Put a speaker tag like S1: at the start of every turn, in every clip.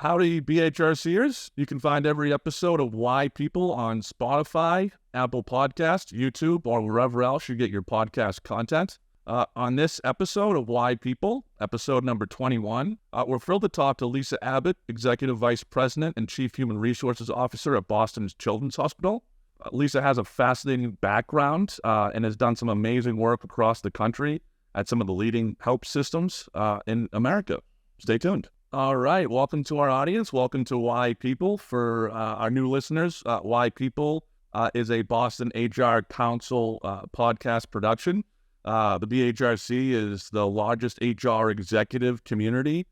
S1: Howdy, BHRCers. You can find every episode of Why People on Spotify, Apple Podcasts, YouTube, or wherever else you get your podcast content. On this episode of Why People, episode number 21, we're thrilled to talk to Lisa Abbott, Executive Vice President and Chief Human Resources Officer at Boston's Children's Hospital. Lisa has a fascinating background and has done some amazing work across the country at some of the leading health systems in America. Stay tuned. All right. Welcome to our audience. Welcome to Why People. For our new listeners, Why People is a Boston HR Council podcast production. The BHRC is the largest HR executive community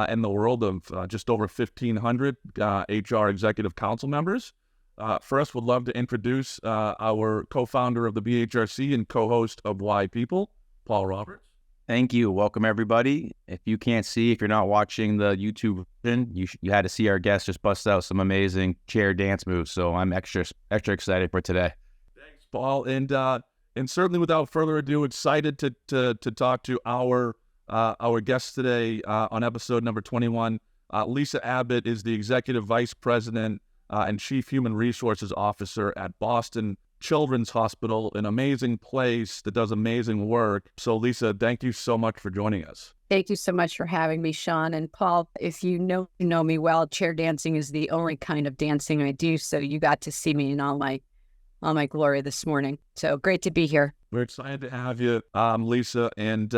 S1: in the world of just over 1,500 HR executive council members. First, we'd love to introduce our co-founder of the BHRC and co-host of Why People, Paul Roberts.
S2: Thank you. Welcome, everybody. If you can't see, if you're not watching the YouTube version, you had to see our guest just bust out some amazing chair dance moves. So I'm extra excited for today.
S1: Thanks, Paul. And certainly, without further ado, excited to talk to our guest today on episode number 21. Lisa Abbott is the Executive Vice President and Chief Human Resources Officer at Boston Children's Hospital, an amazing place that does amazing work. So, Lisa, thank you so much for joining us.
S3: Thank you so much for having me, Sean. And Paul, if you know me well, chair dancing is the only kind of dancing I do. So you got to see me in all my glory this morning. So great to be here.
S1: We're excited to have you, Lisa. And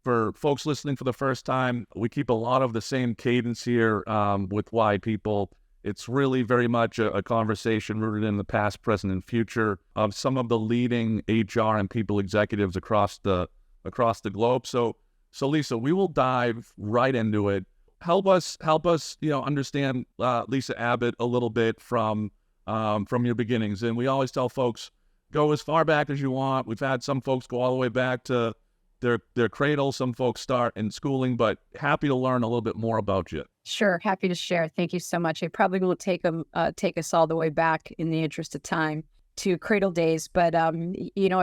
S1: for folks listening for the first time, we keep a lot of the same cadence here with Why People. It's really very much a conversation rooted in the past, present, and future of some of the leading HR and people executives across the globe. So Lisa, we will dive right into it. Help us, understand Lisa Abbott a little bit from your beginnings. And we always tell folks, go as far back as you want. We've had some folks go all the way back to their cradle. Some folks start in schooling, but happy to learn a little bit more about you.
S3: Sure. Happy to share. Thank you so much. I probably will take us all the way back in the interest of time to cradle days. But, I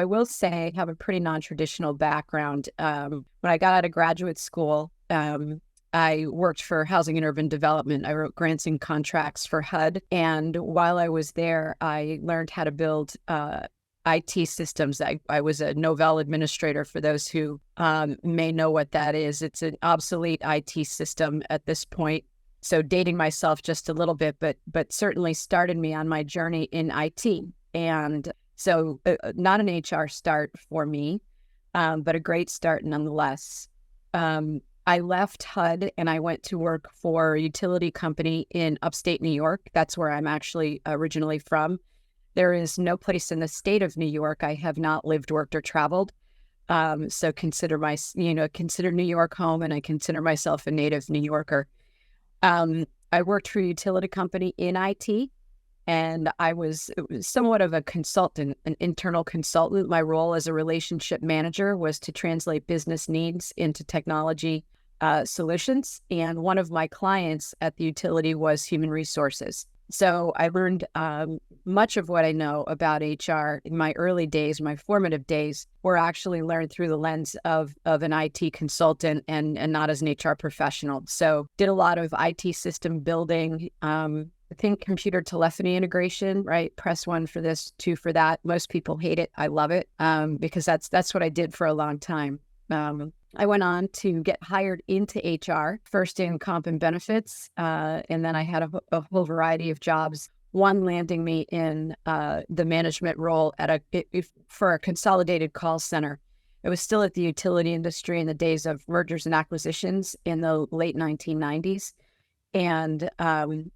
S3: will say I have a pretty non-traditional background. When I got out of graduate school, I worked for Housing and Urban Development. I wrote grants and contracts for HUD. And while I was there, I learned how to build IT systems. I was a Novell administrator, for those who may know what that is. It's an obsolete IT system at this point. So dating myself just a little bit, but certainly started me on my journey in IT. And so not an HR start for me, but a great start nonetheless. I left HUD and I went to work for a utility company in upstate New York. That's where I'm actually originally from. There is no place in the state of New York I have not lived, worked, or traveled. So consider New York home, and I consider myself a native New Yorker. I worked for a utility company in IT, and I was somewhat of a consultant, an internal consultant. My role as a relationship manager was to translate business needs into technology solutions. And one of my clients at the utility was human resources. So I learned much of what I know about HR in my early days, my formative days, were actually learned through the lens of an IT consultant and not as an HR professional. So did a lot of IT system building, I think computer telephony integration, right? Press 1 for this, 2 for that. Most people hate it. I love it because that's what I did for a long time. I went on to get hired into HR, first in comp and benefits, and then I had a whole variety of jobs, one landing me in the management role for a consolidated call center. It was still at the utility industry in the days of mergers and acquisitions in the late 1990s. And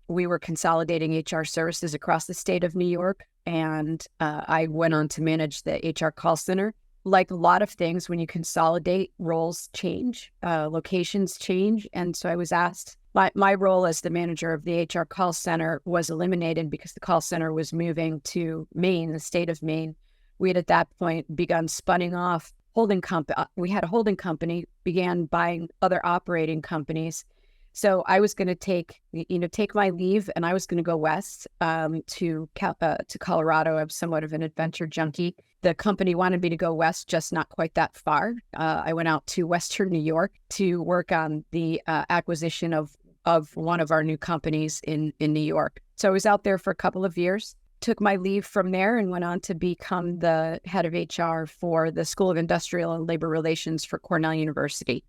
S3: we were consolidating HR services across the state of New York. And I went on to manage the HR call center. Like a lot of things, when you consolidate, roles change, locations change. And so I was asked, my role as the manager of the HR call center was eliminated because the call center was moving to Maine, the state of Maine. We had at that point begun spinning off holding company. We had a holding company, began buying other operating companies. So I was going to take my leave, and I was going to go west to Colorado. I'm somewhat of an adventure junkie. The company wanted me to go west, just not quite that far. I went out to Western New York to work on the acquisition of of one of our new companies in New York. So I was out there for a couple of years, took my leave from there and went on to become the head of HR for the School of Industrial and Labor Relations for Cornell University.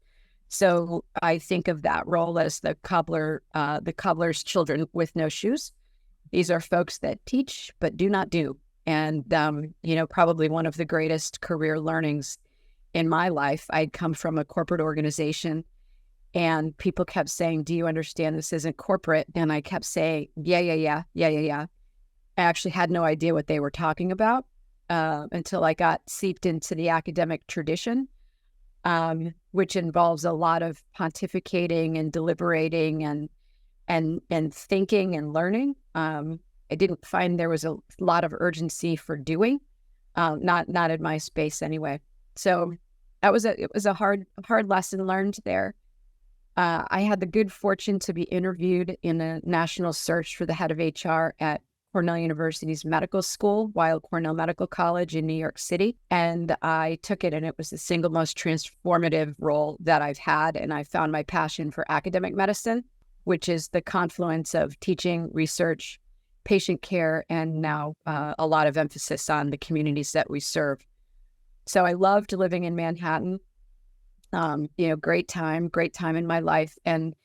S3: So I think of that role as the cobbler's children with no shoes. These are folks that teach but do not do. And, probably one of the greatest career learnings in my life. I'd come from a corporate organization and people kept saying, do you understand this isn't corporate? And I kept saying, yeah. I actually had no idea what they were talking about until I got seeped into the academic tradition, which involves a lot of pontificating and deliberating and thinking and learning. I didn't find there was a lot of urgency for doing, not in my space anyway. So it was a hard lesson learned there. I had the good fortune to be interviewed in a national search for the head of HR at Cornell University's medical school, Weill Cornell Medical College in New York City. And I took it, and it was the single most transformative role that I've had. And I found my passion for academic medicine, which is the confluence of teaching, research, patient care, and now a lot of emphasis on the communities that we serve. So I loved living in Manhattan. Great time in my life. And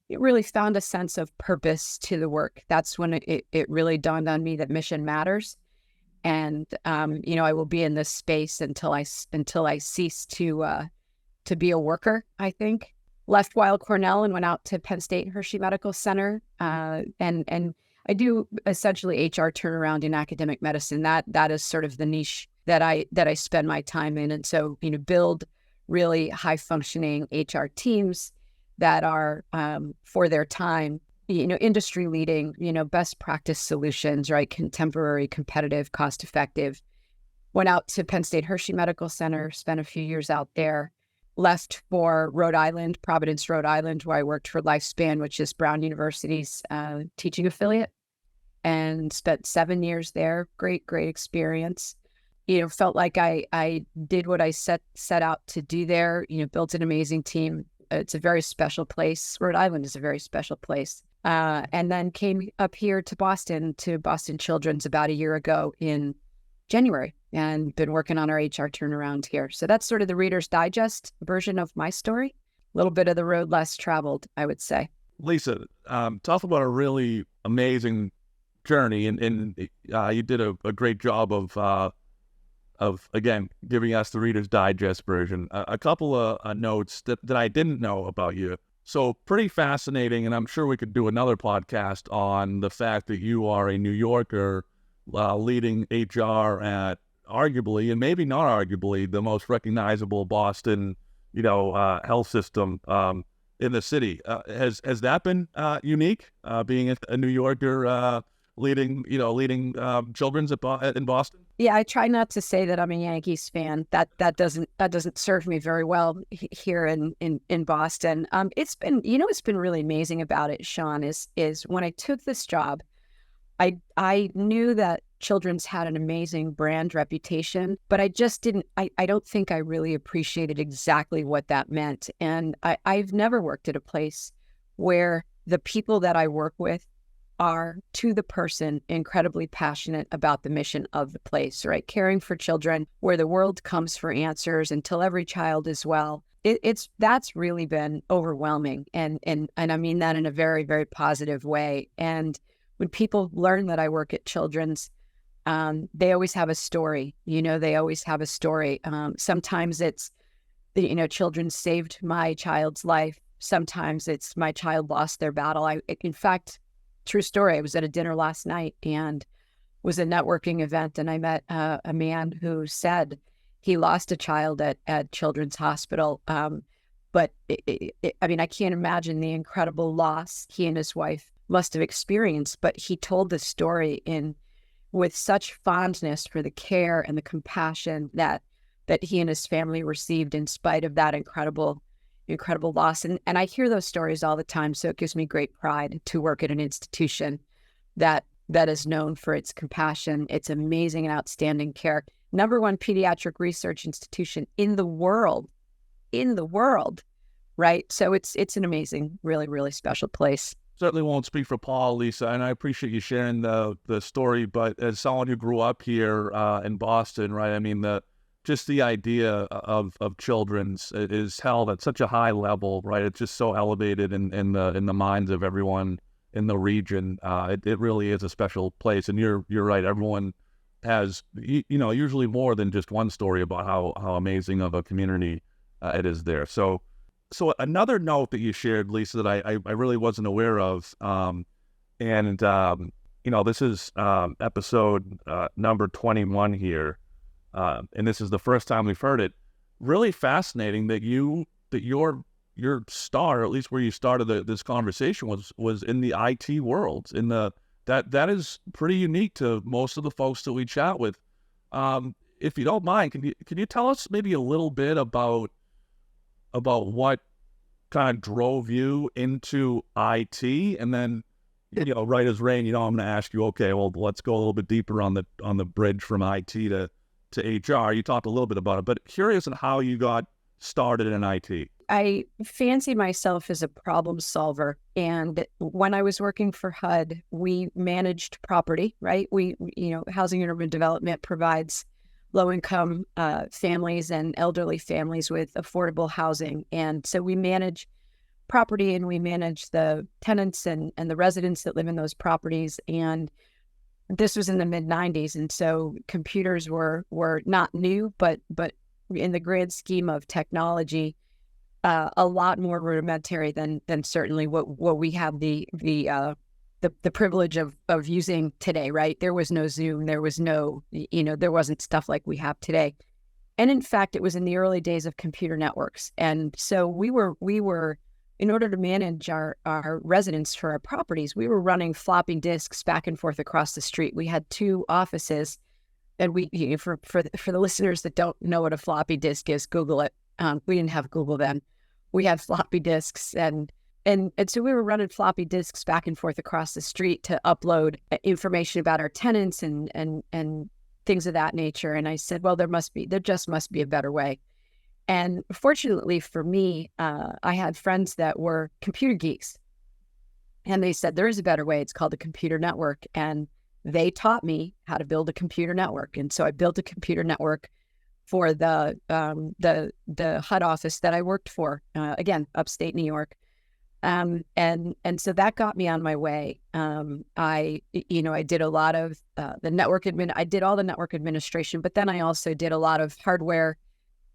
S3: it really found a sense of purpose to the work. That's when it really dawned on me that mission matters. And, I will be in this space until I cease to be a worker, I think. Left Weill Cornell and went out to Penn State Hershey Medical Center. And I do essentially HR turnaround in academic medicine. That is sort of the niche that I spend my time in. And so, build really high functioning HR teams that are for their time, industry leading, best practice solutions, right? Contemporary, competitive, cost effective. Went out to Penn State Hershey Medical Center, spent a few years out there, left for Rhode Island, Providence, Rhode Island, where I worked for Lifespan, which is Brown University's teaching affiliate, and spent 7 years there. Great experience. Felt like I did what I set out to do there, built an amazing team. It's a very special place. Rhode Island is a very special place. And then came up here to Boston Children's about a year ago in January, and been working on our HR turnaround here. So that's sort of the Reader's Digest version of my story. A little bit of the road less traveled, I would say.
S1: Lisa, talk about a really amazing journey, and you did a great job of again giving us the Reader's Digest version. A couple of notes that I didn't know about you. So pretty fascinating, and I'm sure we could do another podcast on the fact that you are a New Yorker leading HR at arguably, and maybe not arguably, the most recognizable Boston, health system in the city. Has that been unique, being a New Yorker leading children's in Boston?
S3: Yeah, I try not to say that I'm a Yankees fan. That doesn't serve me very well here in Boston. It's been what's been really amazing about it, Sean, is when I took this job, I knew that Children's had an amazing brand reputation, but I just didn't. I don't think I really appreciated exactly what that meant. And I've never worked at a place where the people that I work with are, to the person, incredibly passionate about the mission of the place, right? Caring for children, where the world comes for answers until every child is well. That's really been overwhelming. And I mean that in a very, very positive way. And when people learn that I work at Children's, they always have a story. They always have a story. Sometimes it's, children saved my child's life. Sometimes it's my child lost their battle. In fact, true story, I was at a dinner last night and was a networking event, and I met a man who said he lost a child at Children's Hospital. But I can't imagine the incredible loss he and his wife must have experienced, but he told the story with such fondness for the care and the compassion that he and his family received in spite of that incredible loss. And I hear those stories all the time. So it gives me great pride to work at an institution that is known for its compassion, its amazing and outstanding care. #1 pediatric research institution in the world right? So it's an amazing, really, really special place.
S1: Certainly won't speak for Paul, Lisa, and I appreciate you sharing the story. But as someone who grew up here in Boston, right? I mean, just the idea of children's is held at such a high level, right? It's just so elevated in the minds of everyone in the region. It really is a special place, and you're right. Everyone has usually more than just one story about how amazing of a community it is there. So another note that you shared, Lisa, that I really wasn't aware of, this is episode number 21 here, and this is the first time we've heard it. Really fascinating that your start, or at least where you started this conversation, was in the IT world. That is pretty unique to most of the folks that we chat with. If you don't mind, can you tell us maybe a little bit about what kind of drove you into IT, and then, right as rain, I'm going to ask you, okay, well, let's go a little bit deeper on the bridge from IT to HR. You talked a little bit about it, but curious on how you got started in IT.
S3: I fancy myself as a problem solver. And when I was working for HUD, we managed property, right? Housing and Urban Development provides low-income families and elderly families with affordable housing. And so we manage property, and we manage the tenants and the residents that live in those properties. And this was in the mid-90s. And so computers were not new, but in the grand scheme of technology, a lot more rudimentary than certainly what we have the privilege of using today, right? There was no Zoom, there was no, there wasn't stuff like we have today. And in fact, it was in the early days of computer networks. And so we were, in order to manage our residents for our properties, we were running floppy disks back and forth across the street. We had 2 offices, and for the listeners that don't know what a floppy disk is, Google it. We didn't have Google then. We had floppy disks, and so we were running floppy disks back and forth across the street to upload information about our tenants and things of that nature. And I said, well, there just must be a better way. And fortunately for me, I had friends that were computer geeks, and they said, there is a better way. It's called a computer network. And they taught me how to build a computer network. And so I built a computer network for the HUD office that I worked for, again, upstate New York. And so that got me on my way. I did a lot of I did all the network administration, but then I also did a lot of hardware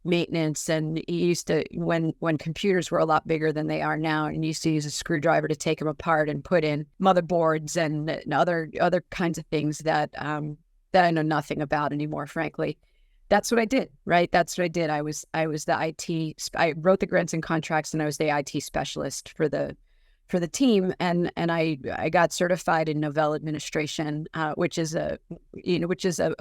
S3: maintenance, and used to, when computers were a lot bigger than they are now, and used to use a screwdriver to take them apart and put in motherboards and other kinds of things that I know nothing about anymore, frankly. That's what I did, right? That's what I did. I was the IT. I wrote the grants and contracts, and I was the IT specialist for the team. And I got certified in Novell administration, which is a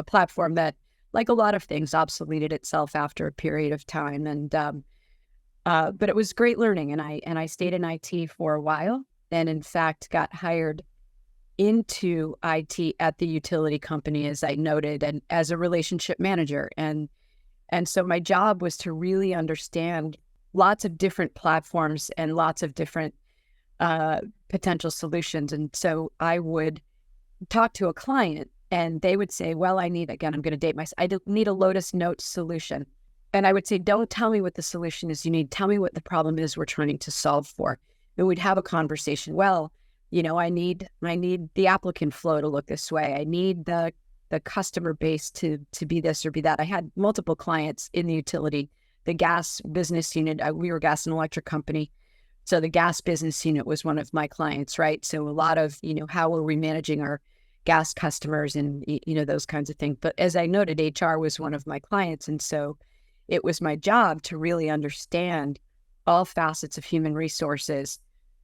S3: platform that, like a lot of things, obsoleted itself after a period of time. And but it was great learning, and I stayed in IT for a while, and in fact got hired into IT at the utility company, as I noted, and as a relationship manager. And so my job was to really understand lots of different platforms and lots of different potential solutions. And so I would talk to a client, and they would say, well, I'm going to date myself. I need a Lotus Notes solution. And I would say, don't tell me what the solution is you need. Tell me what the problem is we're trying to solve for. And we'd have a conversation. Well, I need the applicant flow to look this way. I need the customer base to be this or be that. I had multiple clients in the utility, the gas business unit. We were a gas and electric company. So the gas business unit was one of my clients, right? So a lot of, how are we managing our gas customers and, those kinds of things. But as I noted, HR was one of my clients. And so it was my job to really understand all facets of human resources,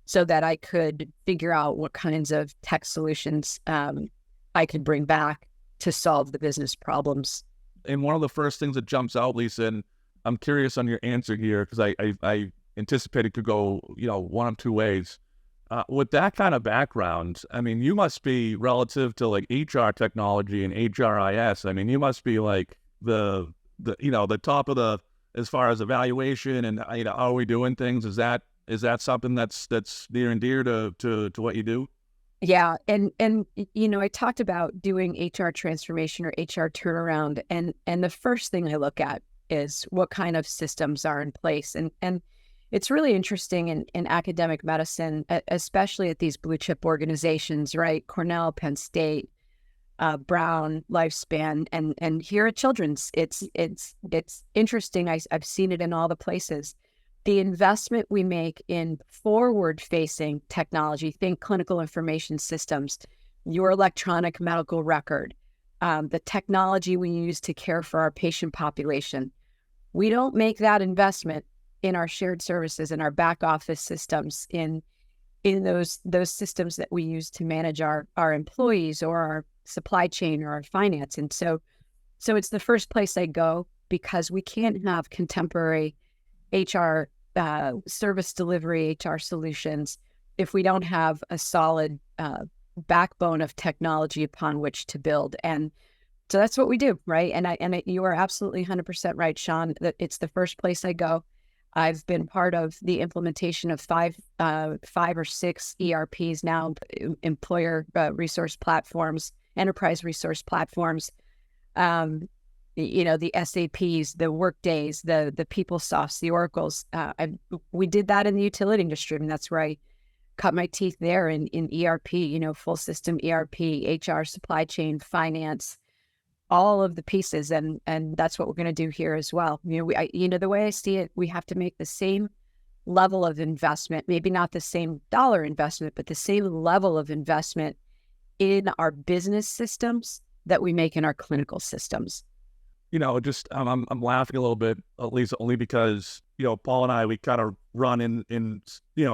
S3: so that I could figure out what kinds of tech solutions I could bring back to solve the business problems.
S1: And one of the first things that jumps out, Lisa, and I'm curious on your answer here, because I anticipate it could go, one of two ways. With that kind of background, I mean, you must be, relative to like HR technology and HRIS, I mean, you must be like the top of as far as evaluation and how are we doing things? Is that something that's near and dear to what you do?
S3: Yeah. And I talked about doing HR transformation or HR turnaround. And the first thing I look at is what kind of systems are in place. And it's really interesting in academic medicine, especially at these blue chip organizations, right? Cornell, Penn State, Brown, Lifespan, and here at Children's, it's interesting. I've seen it in all the places. The investment we make in forward-facing technology, think clinical information systems, your electronic medical record, the technology we use to care for our patient population. We don't make that investment in our shared services, in our back office systems, in those systems that we use to manage our employees or our supply chain or our finance. And so it's the first place I go, because we can't have contemporary HR service delivery, HR solutions, if we don't have a solid backbone of technology upon which to build. And so that's what we do, right? And you are absolutely 100% right, Sean, that it's the first place I go. I've been part of the implementation of five or six ERPs now, employer resource platforms, enterprise resource platforms. The SAPs, the Workdays, the PeopleSofts, the Oracles. We did that in the utility industry. I mean, that's where I cut my teeth there in ERP, full system ERP, HR, supply chain, finance, all of the pieces. And that's what we're going to do here as well. The way I see it, we have to make the same level of investment, maybe not the same dollar investment, but the same level of investment in our business systems that we make in our clinical systems.
S1: I'm laughing a little bit, at least only because, Paul and I, we kind of run in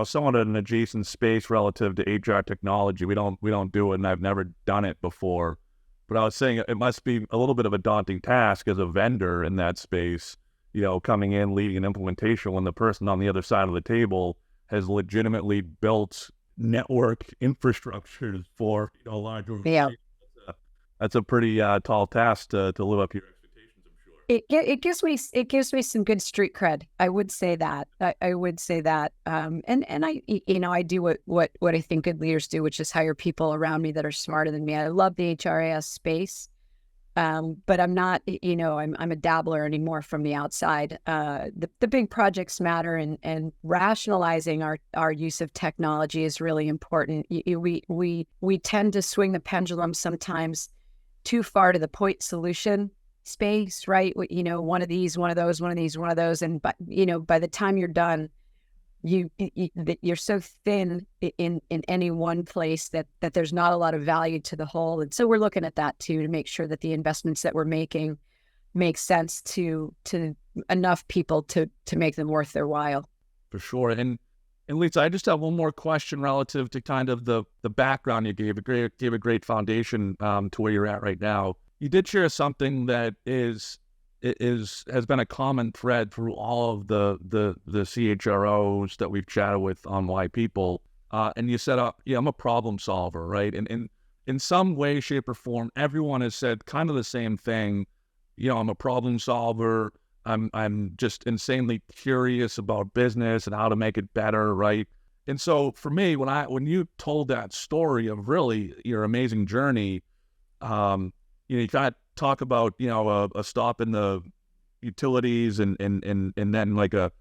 S1: somewhat an adjacent space relative to HR technology. We don't do it, and I've never done it before. But I was saying it must be a little bit of a daunting task as a vendor in that space, coming in, leading an implementation when the person on the other side of the table has legitimately built network infrastructures for a large organization.
S3: Yeah.
S1: That's a pretty tall task to live up to your expectations, I'm sure.
S3: It gives me some good street cred. I would say that. I would say that. And I do what I think good leaders do, which is hire people around me that are smarter than me. I love the HRIS space, but I'm not. I'm a dabbler anymore from the outside. The big projects matter, and rationalizing our use of technology is really important. We tend to swing the pendulum sometimes too far to the point solution space, right? One of these, one of those, one of these, one of those, and by the time you're done, you're so thin in any one place that there's not a lot of value to the whole. And so we're looking at that too, to make sure that the investments that we're making make sense to enough people to make them worth their while.
S1: For sure. And Lisa, I just have one more question relative to kind of the background you gave. Gave a great foundation to where you're at right now. You did share something that has been a common thread through all of the CHROs that we've chatted with on Why People. And you said, I'm a problem solver, right? And in some way, shape, or form, everyone has said kind of the same thing. I'm a problem solver. I'm just insanely curious about business and how to make it better, right? And so for me, when you told that story of really your amazing journey, you kind of talk about a stop in the utilities and then like a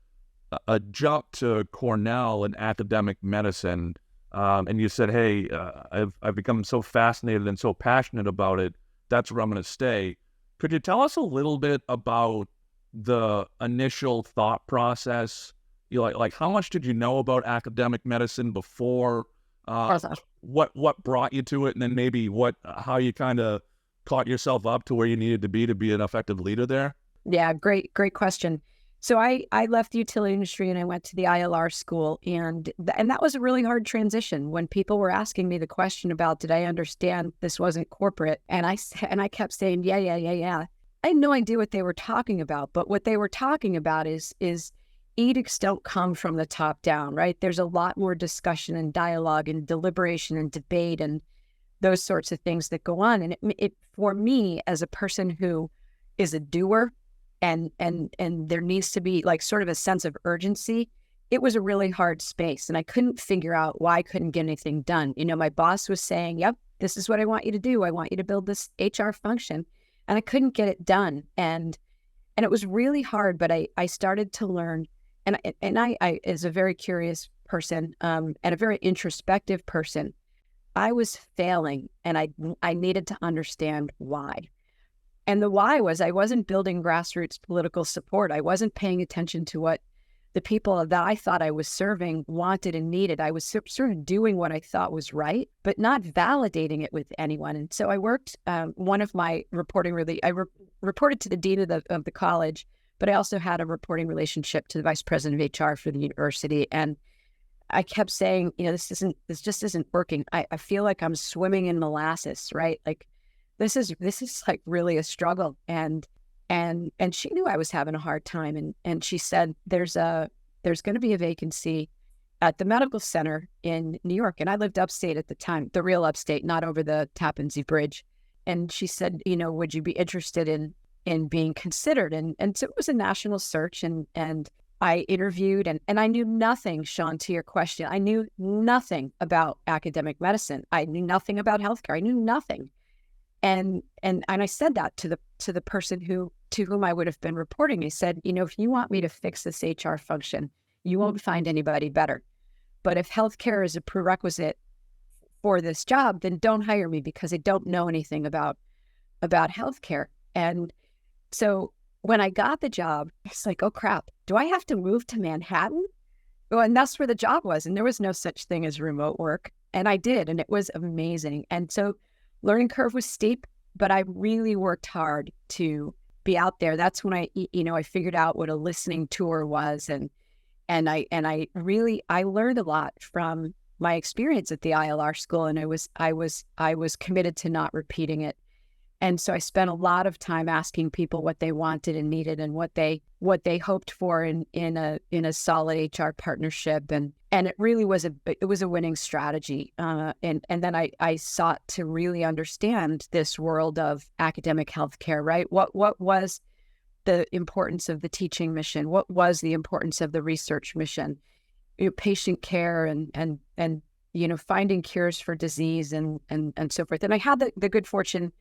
S1: jump to Cornell and academic medicine, and you said, hey, I've become so fascinated and so passionate about it. That's where I'm going to stay. Could you tell us a little bit about the initial thought process? Like how much did you know about academic medicine before? What brought you to it, and then maybe how you kind of caught yourself up to where you needed to be an effective leader there?
S3: Yeah, great question. So I left the utility industry and I went to the ILR school, and that was a really hard transition when people were asking me the question about, did I understand this wasn't corporate? And I kept saying, yeah. I had no idea what they were talking about, but what they were talking about is edicts don't come from the top down, right? There's a lot more discussion and dialogue and deliberation and debate and those sorts of things that go on. And it for me, as a person who is a doer, and there needs to be like sort of a sense of urgency. It was a really hard space, and I couldn't figure out why I couldn't get anything done. My boss was saying, "Yep, this is what I want you to do. I want you to build this HR function," and I couldn't get it done. And it was really hard, but I started to learn, and I as a very curious person, and a very introspective person, I was failing, and I needed to understand why. And the why was I wasn't building grassroots political support. I wasn't paying attention to what the people that I thought I was serving wanted and needed. I was sort of doing what I thought was right, but not validating it with anyone. And so I worked, one of my reporting, reported to the dean of the college, but I also had a reporting relationship to the vice president of HR for the university. And I kept saying, this just isn't working. I feel like I'm swimming in molasses, right? Like this is like really a struggle. And she knew I was having a hard time. And she said, there's going to be a vacancy at the medical center in New York. And I lived upstate at the time, the real upstate, not over the Tappan Zee Bridge. And she said, would you be interested in being considered? And so it was a national search, and I interviewed, and I knew nothing, Sean, to your question. I knew nothing about academic medicine. I knew nothing about healthcare. I knew nothing. And I said that to the person to whom I would have been reporting. I said, if you want me to fix this HR function, you won't find anybody better. But if healthcare is a prerequisite for this job, then don't hire me, because I don't know anything about healthcare. And so when I got the job, it's like, oh crap, do I have to move to Manhattan? Well, and that's where the job was. And there was no such thing as remote work. And I did, and it was amazing. And so learning curve was steep, but I really worked hard to be out there. That's when I figured out what a listening tour was. And I learned a lot from my experience at the ILR school. And I was committed to not repeating it. And so I spent a lot of time asking people what they wanted and needed, and what they hoped for in a solid HR partnership. And it really was a winning strategy. And then I sought to really understand this world of academic healthcare, right? What was the importance of the teaching mission? What was the importance of the research mission? Patient care and finding cures for disease and so forth. And I had the good fortune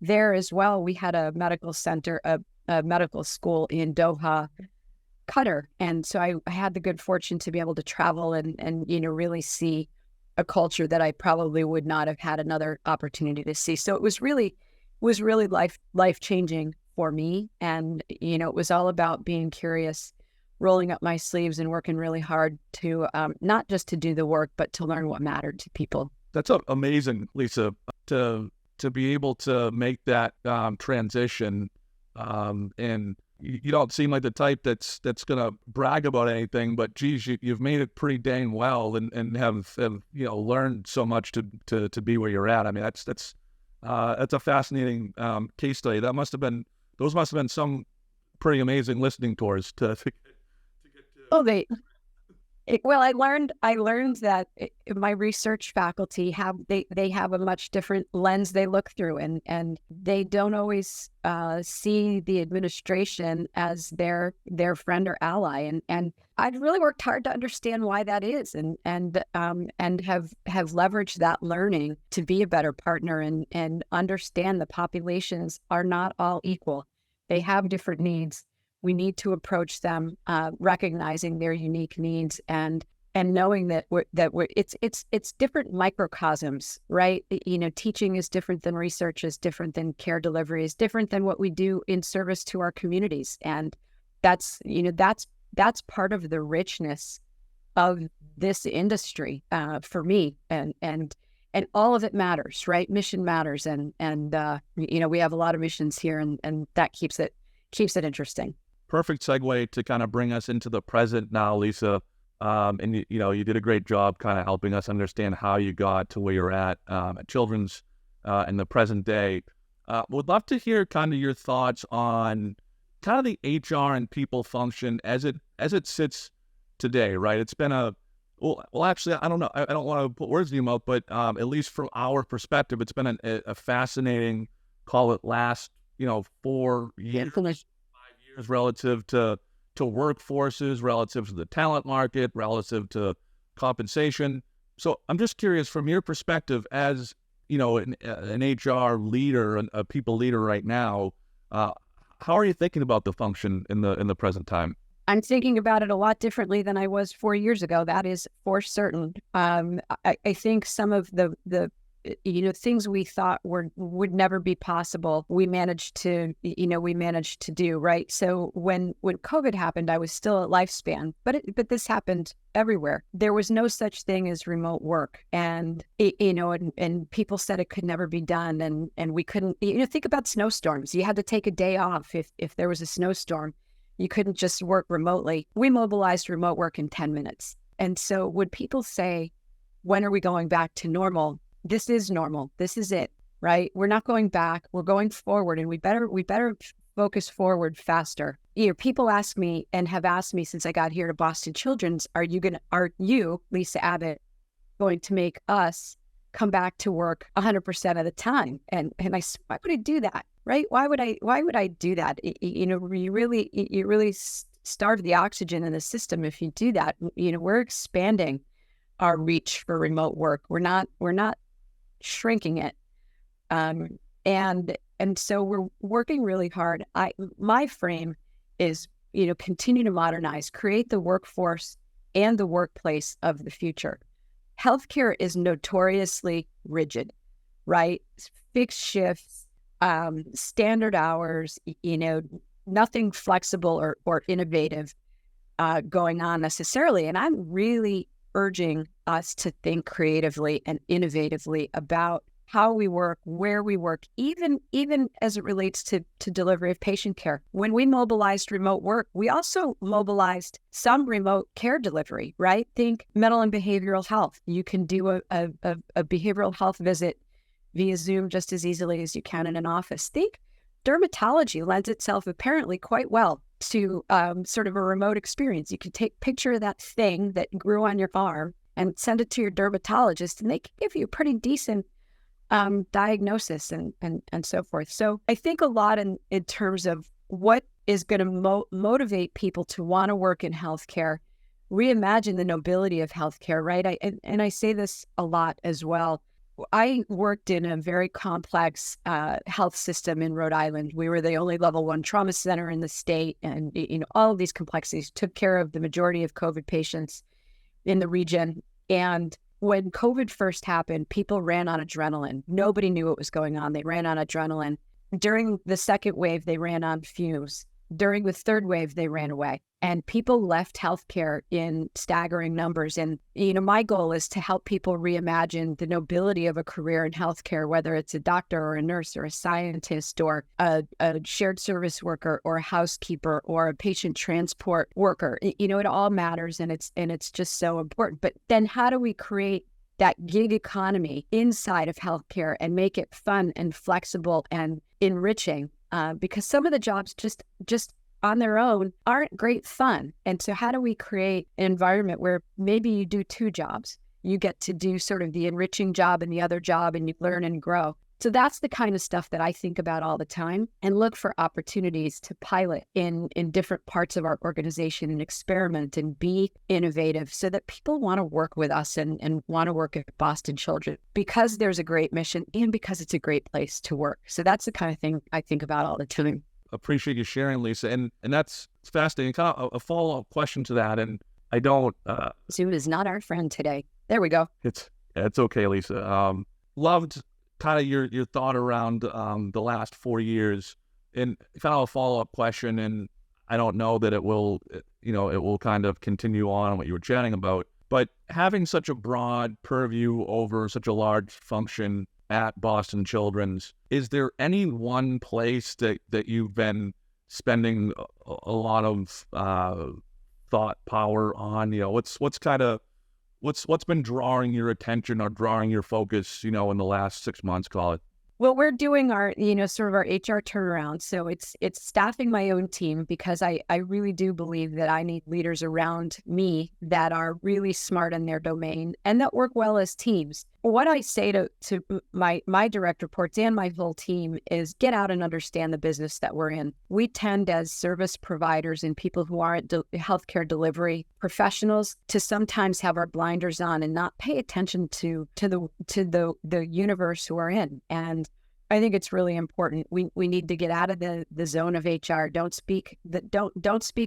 S3: there as well. We had a medical center, a medical school in Doha, Qatar. And so I had the good fortune to be able to travel and really see a culture that I probably would not have had another opportunity to see. So it was really life-changing for me. And, it was all about being curious, rolling up my sleeves and working really hard to not just to do the work, but to learn what mattered to people.
S1: That's amazing, Lisa, to be able to make that transition. And you don't seem like the type that's going to brag about anything, but geez, you've made it pretty dang well, and have learned so much to be where you're at. I mean, that's a fascinating case study. Those must have been some pretty amazing listening tours to get to.
S3: Oh, I learned that my research faculty have a much different lens they look through, and they don't always see the administration as their friend or ally. And I've really worked hard to understand why that is, and have leveraged that learning to be a better partner and understand the populations are not all equal. They have different needs. We need to approach them recognizing their unique needs and knowing that it's different microcosms, right? Teaching is different than research, is different than care delivery, is different than what we do in service to our communities, and that's part of the richness of this industry for me, and all of it matters, right? Mission matters, and we have a lot of missions here, and that keeps it interesting.
S1: Perfect segue to kind of bring us into the present now, Lisa. And you did a great job kind of helping us understand how you got to where you're at Children's in the present day. Would love to hear kind of your thoughts on kind of the HR and people function as it sits today, right? It's been actually, I don't know. I don't want to put words in your mouth, but at least from our perspective, it's been a fascinating, call it last, 4 years. years relative to workforces, relative to the talent market, relative to compensation. So I'm just curious, from your perspective as, an HR leader, a people leader right now, how are you thinking about the function in the present time?
S3: I'm thinking about it a lot differently than I was 4 years ago. That is for certain. I think some of the things we thought would never be possible, we managed to do, right. So when COVID happened, I was still at Lifespan, but this happened everywhere. There was no such thing as remote work, and and people said it could never be done, and we couldn't. Think about snowstorms. You had to take a day off if there was a snowstorm. You couldn't just work remotely. We mobilized remote work in 10 minutes. And so when people say, when are we going back to normal? This is normal. This is it, right? We're not going back. We're going forward, and we better focus forward faster. People ask me and have asked me since I got here to Boston Children's, are you, Lisa Abbott, going to make us come back to work 100% of the time? And why would I do that? Right? Why would I do that? You really starve the oxygen in the system if you do that. We're expanding our reach for remote work. We're not shrinking it. And so we're working really hard. My frame is, continue to modernize, create the workforce and the workplace of the future. Healthcare is notoriously rigid, right? Fixed shifts, standard hours, nothing flexible or innovative going on necessarily. And I'm really urging us to think creatively and innovatively about how we work, where we work, even as it relates to delivery of patient care. When we mobilized remote work, we also mobilized some remote care delivery, right? Think mental and behavioral health. You can do a behavioral health visit via Zoom just as easily as you can in an office. Think dermatology lends itself apparently quite well to sort of a remote experience. You can take a picture of that thing that grew on your arm and send it to your dermatologist, and they can give you a pretty decent diagnosis and so forth. So I think a lot in terms of what is going to motivate people to want to work in healthcare, reimagine the nobility of healthcare, right? I say this a lot as well. I worked in a very complex health system in Rhode Island. We were the only level 1 trauma center in the state, and all of these complexities, took care of the majority of COVID patients in the region. And when COVID first happened, people ran on adrenaline. Nobody knew what was going on. They ran on adrenaline. During the second wave, they ran on fumes. During the third wave, they ran away. And people left healthcare in staggering numbers. And, my goal is to help people reimagine the nobility of a career in healthcare, whether it's a doctor or a nurse or a scientist or a shared service worker or a housekeeper or a patient transport worker. It all matters, and it's just so important. But then how do we create that gig economy inside of healthcare and make it fun and flexible and enriching? Because some of the jobs just on their own aren't great fun. And so how do we create an environment where maybe you do 2 jobs? You get to do sort of the enriching job and the other job, and you learn and grow. So that's the kind of stuff that I think about all the time, and look for opportunities to pilot in different parts of our organization and experiment and be innovative so that people want to work with us and want to work at Boston Children because there's a great mission and because it's a great place to work. So that's the kind of thing I think about all the time.
S1: Appreciate you sharing, Lisa. And that's fascinating. Kind of a follow-up question to that. And I don't...
S3: Zoom is not our friend today. There we go.
S1: It's okay, Lisa. Loved kind of your thought around the last 4 years, and kind of a follow-up question. And I don't know that it will kind of continue on what you were chatting about, but having such a broad purview over such a large function at Boston Children's, is there any one place that you've been spending a lot of thought power on? What's been drawing your attention or drawing your focus, in the last 6 months, call it?
S3: Well, we're doing our, sort of our HR turnaround. So it's staffing my own team because I really do believe that I need leaders around me that are really smart in their domain and that work well as teams. What I say to my direct reports and my whole team is get out and understand the business that we're in. We tend as service providers and people who aren't healthcare delivery professionals to sometimes have our blinders on and not pay attention to the universe who are in. And I think it's really important. We need to get out of the zone of HR. Don't speak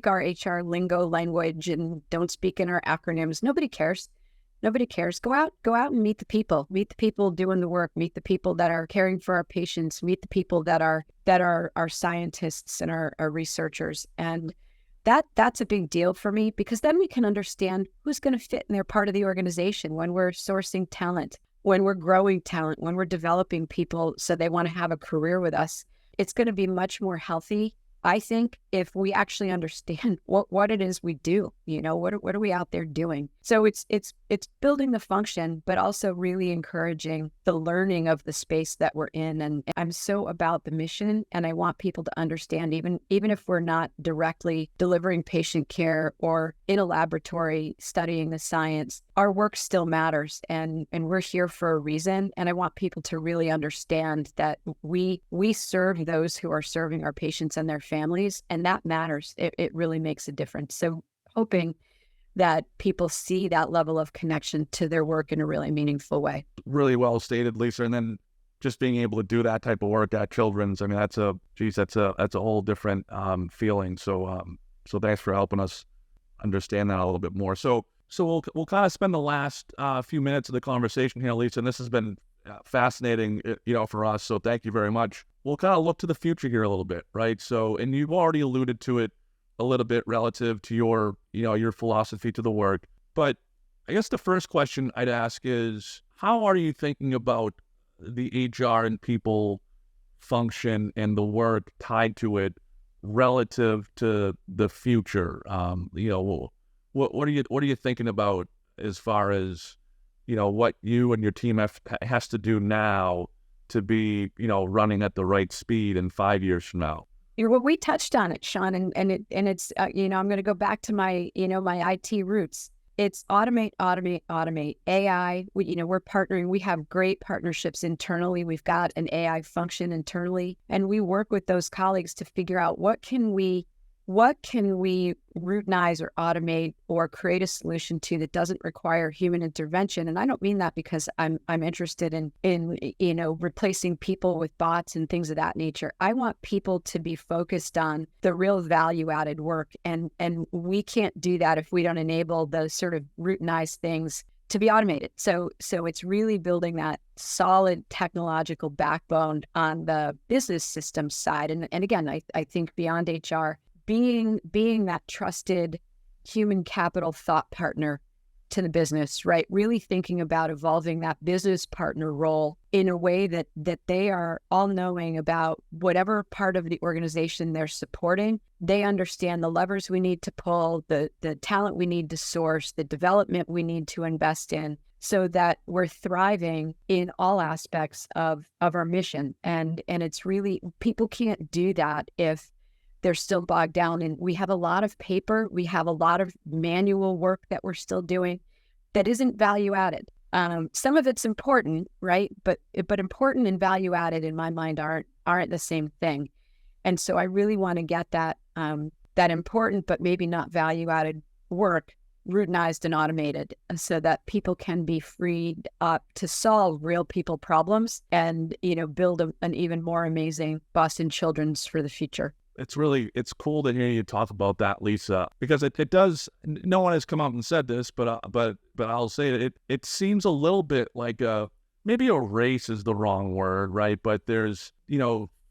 S3: our HR lingo language and don't speak in our acronyms. Nobody cares. Nobody cares. Go out and meet the people doing the work, meet the people that are caring for our patients, meet the people that are our scientists and our researchers. And that's a big deal for me because then we can understand who's going to fit in their part of the organization when we're sourcing talent, when we're growing talent, when we're developing people so they want to have a career with us. It's going to be much more healthy, I think, if we actually understand what it is we do. What are we out there doing? So it's building the function, but also really encouraging the learning of the space that we're in. And I'm so about the mission, and I want people to understand, even if we're not directly delivering patient care or in a laboratory studying the science, our work still matters, and we're here for a reason. And I want people to really understand that we serve those who are serving our patients and their families, and that matters. It really makes a difference. So hoping that people see that level of connection to their work in a really meaningful way.
S1: Really well stated, Lisa. And then just being able to do that type of work at Children's, I mean, that's a whole different feeling. So thanks for helping us understand that a little bit more. So we'll kind of spend the last few minutes of the conversation here, Lisa, and this has been fascinating, for us. So thank you very much. We'll kind of look to the future here a little bit, right? So, and you've already alluded to it a little bit relative to your philosophy to the work. But I guess the first question I'd ask is, how are you thinking about the HR and people function and the work tied to it relative to the future? What are you thinking about as far as, what you and your team has to do now to be, running at the right speed in 5 years from now?
S3: Well, we touched on it, Sean, and it's I'm going to go back to my my IT roots. It's automate. AI. We're partnering. We have great partnerships internally. We've got an AI function internally, and we work with those colleagues to figure out what can we routinize or automate or create a solution to that doesn't require human intervention. And I don't mean that because I'm interested in replacing people with bots and things of that nature. I want people to be focused on the real value added work. And we can't do that if we don't enable those sort of routinized things to be automated. So it's really building that solid technological backbone on the business systems side. And again, I think beyond HR, being that trusted human capital thought partner to the business, right? Really thinking about evolving that business partner role in a way that they are all knowing about whatever part of the organization they're supporting. They understand the levers we need to pull, the talent we need to source, the development we need to invest in, so that we're thriving in all aspects of our mission. And it's really, people can't do that if they're still bogged down. And we have a lot of paper. We have a lot of manual work that we're still doing that isn't value added. Some of it's important, right? But important and value added in my mind aren't the same thing. And so I really want to get that important, but maybe not value added work routinized and automated so that people can be freed up to solve real people problems and, build an even more amazing Boston Children's for the future.
S1: It's cool to hear you talk about that, Lisa, because it does. No one has come out and said this, but I'll say it seems a little bit like maybe a race is the wrong word, right? But there's,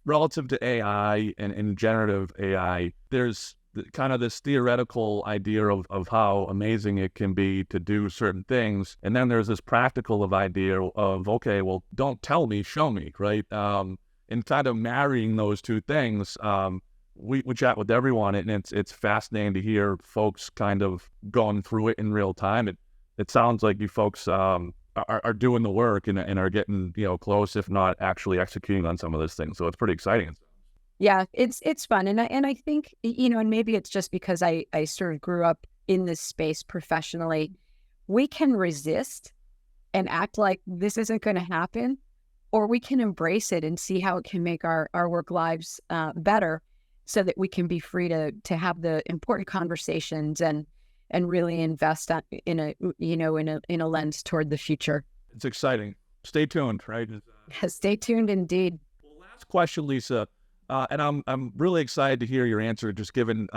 S1: relative to AI and generative AI, there's kind of this theoretical idea of how amazing it can be to do certain things. And then there's this practical idea of, okay, well, don't tell me, show me, right? And kind of marrying those two things. We chat with everyone, and it's fascinating to hear folks kind of going through it in real time. It sounds like you folks, are doing the work and are getting, close, if not actually executing on some of those things. So it's pretty exciting.
S3: Yeah, it's fun. And I think, and maybe it's just because I sort of grew up in this space professionally, we can resist and act like this isn't going to happen, or we can embrace it and see how it can make our work lives better, so that we can be free to have the important conversations and really invest in a lens toward the future.
S1: It's exciting. Stay tuned, right?
S3: Stay tuned indeed.
S1: Well, last question, Lisa, and I'm really excited to hear your answer, just given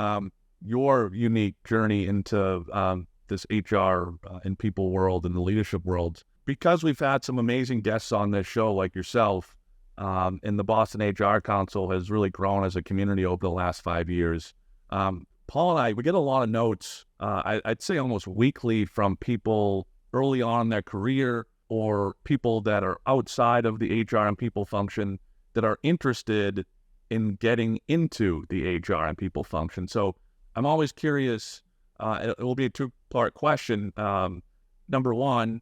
S1: your unique journey into this HR and people world and the leadership world. Because we've had some amazing guests on this show like yourself, and the Boston HR Council has really grown as a community over the last 5 years. Paul and I, we get a lot of notes, I'd say almost weekly, from people early on in their career or people that are outside of the HR and people function that are interested in getting into the HR and people function. So I'm always curious, it will be a two-part question. Number one,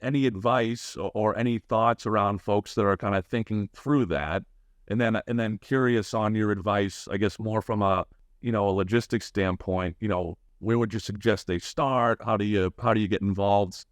S1: any advice or any thoughts around folks that are kind of thinking through that, and then curious on your advice, I guess, more from a logistics standpoint. Where would you suggest they start? How do you get involved?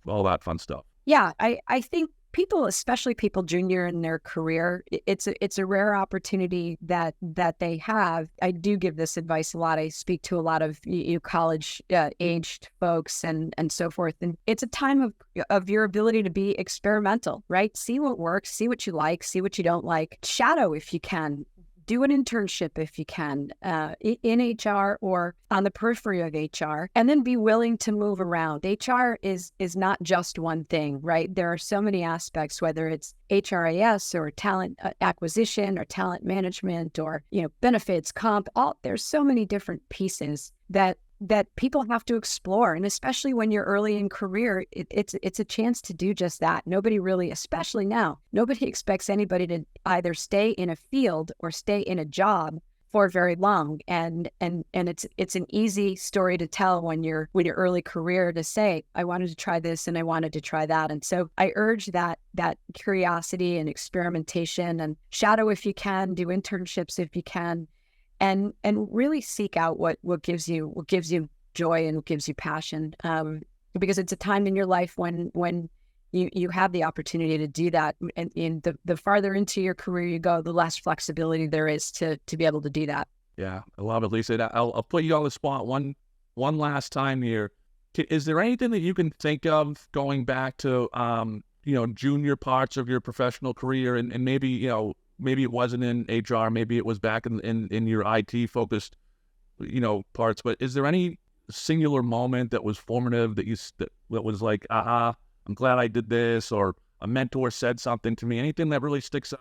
S1: All that fun stuff.
S3: Yeah, I think people, especially people junior in their career, it's a rare opportunity that they have. I do give this advice a lot. I speak to a lot of college aged folks and so forth, and it's a time of your ability to be experimental, right? See what works, see what you like, see what you don't like. Shadow if you can. Do an internship if you can, in HR or on the periphery of HR, and then be willing to move around. HR is not just one thing, right? There are so many aspects, whether it's HRIS or talent acquisition or talent management or benefits, comp. There's so many different pieces that people have to explore. And especially when you're early in career, it's a chance to do just that. Nobody really, especially now, nobody expects anybody to either stay in a field or stay in a job for very long. And it's an easy story to tell when you're early career, to say, I wanted to try this and I wanted to try that. And so I urge that curiosity and experimentation, and shadow if you can, do internships if you can. And really seek out what gives you joy and what gives you passion, because it's a time in your life when you have the opportunity to do that. And the farther into your career you go, the less flexibility there is to be able to do that.
S1: Yeah, I love it, Lisa. I'll put you on the spot one last time here. Is there anything that you can think of going back to junior parts of your professional career, and maybe maybe it wasn't in HR, maybe it was back in your IT focused, parts, but is there any singular moment that was formative that was like, aha, I'm glad I did this, or a mentor said something to me, anything that really sticks out?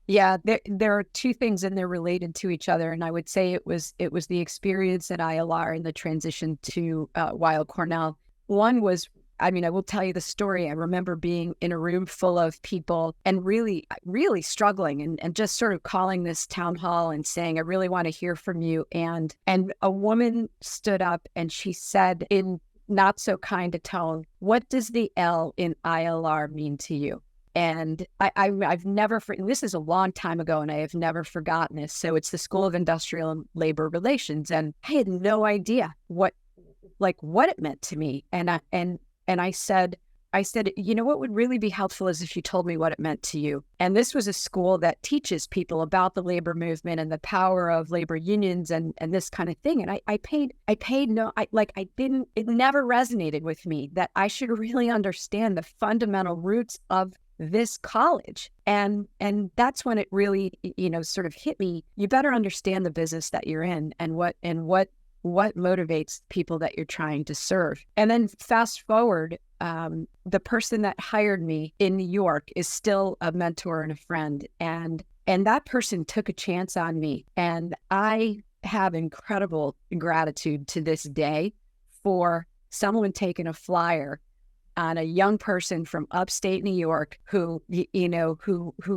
S3: Yeah, there are two things, and they're related to each other. And I would say it was the experience at ILR and the transition to Weill Cornell. One was, I will tell you the story. I remember being in a room full of people and really, really struggling, and just sort of calling this town hall and saying, I really want to hear from you. And a woman stood up and she said in not so kind a tone, what does the L in ILR mean to you? And I've never, this is a long time ago, and I have never forgotten this. So it's the School of Industrial and Labor Relations. And I had no idea what it meant to me. And I said, what would really be helpful is if you told me what it meant to you. And this was a school that teaches people about the labor movement and the power of labor unions and this kind of thing. And it never resonated with me that I should really understand the fundamental roots of this college. And that's when it really, sort of hit me. You better understand the business that you're in and what motivates people that you're trying to serve. And then fast forward, the person that hired me in New York is still a mentor and a friend. And that person took a chance on me. And I have incredible gratitude to this day for someone taking a flyer on a young person from upstate New York who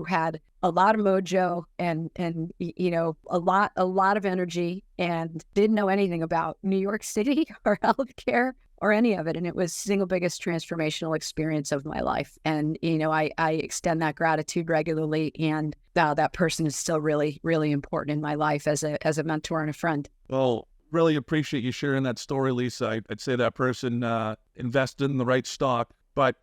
S3: had a lot of mojo and a lot of energy and didn't know anything about New York City or healthcare or any of it. And it was the single biggest transformational experience of my life. And, I extend that gratitude regularly. And that person is still really, really important in my life as a mentor and a friend.
S1: Well, really appreciate you sharing that story, Lisa. I'd say that person invested in the right stock. But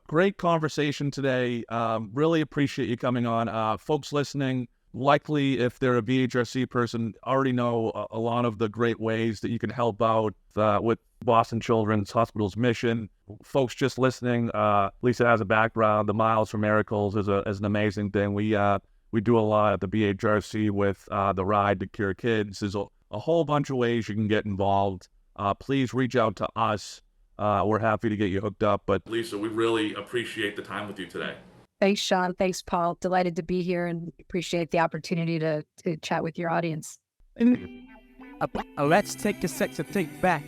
S1: great conversation today. Really appreciate you coming on. Folks listening, likely if they're a VHRC person, already know a lot of the great ways that you can help out with Boston Children's Hospital's mission. Folks just listening, Lisa has a background. The Miles for Miracles is an amazing thing. We do a lot at the BHRC with the Ride to Cure Kids. There's a whole bunch of ways you can get involved. Please reach out to us. We're happy to get you hooked up. But Lisa, we really appreciate the time with you today.
S3: Thanks, Sean. Thanks, Paul. Delighted to be here and appreciate the opportunity to chat with your audience.
S4: Let's take a sec to think back.